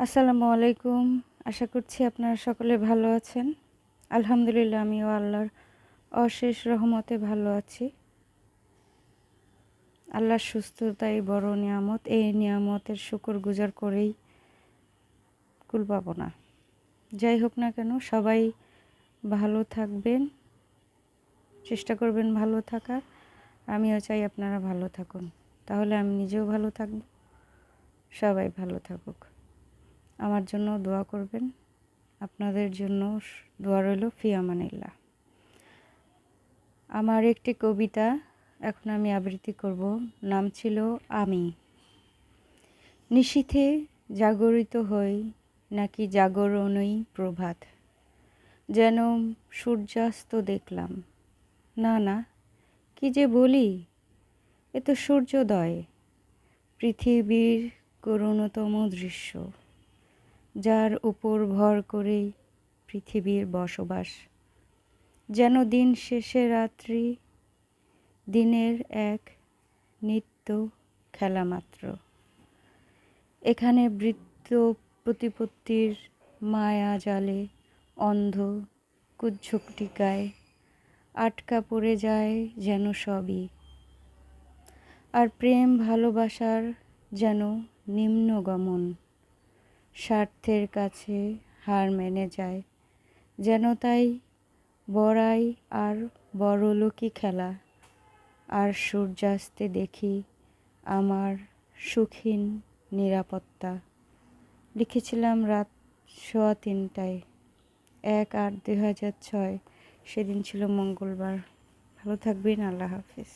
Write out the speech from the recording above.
আসসালামু আলাইকুম। আশা করছি আপনারা সকলে ভালো আছেন। আলহামদুলিল্লাহ আমিও আল্লাহর অশেষ রহমতে ভালো আছি। আল্লাহর সুস্থতাই বড় নিয়ামত। এই নিয়ামতের শুকরগুজার করেই কুল পাবো না। যাই হোক না কেন, সবাই ভালো থাকবেন, চেষ্টা করবেন ভালো থাকার। আমিও চাই আপনারা ভালো থাকুন, তাহলে আমি নিজেও ভালো থাকব, সবাই ভালো থাকুক। আমার জন্য দোয়া করবেন, আপনাদের জন্য দোয়া রইল। ফি আমানিল্লাহ। আমার একটি কবিতা এখন আমি আবৃত্তি করব। নাম ছিল আমি। নিশীথে জাগরিত হই, নাকি জাগরণই প্রভাত, যেন সূর্যাস্ত দেখলাম। না না, কি যে বলি, এ তো সূর্যোদয়, পৃথিবীর করুণতম দৃশ্য, যার উপর ভর করেই পৃথিবীর বসবাস। যেন দিন শেষে রাত্রি, দিনের এক নিত্য খেলা মাত্র। এখানে বৃত্ত প্রতিপত্তির মায়া জালে অন্ধ কুজ্ঝটিকায় আটকা পড়ে যায় যেন সবই। আর প্রেম ভালোবাসার যেন নিম্নগমন, স্বার্থের কাছে হার মেনে যায় যেন। তাই বড়াই আর বড়লোকি খেলা, আর সূর্যাস্তে দেখি আমার সুখীন নিরাপত্তা। লিখেছিলাম রাত 3:15, 1/8/2006। সেদিন ছিল মঙ্গলবার। ভালো থাকবেন। আল্লাহ হাফিজ।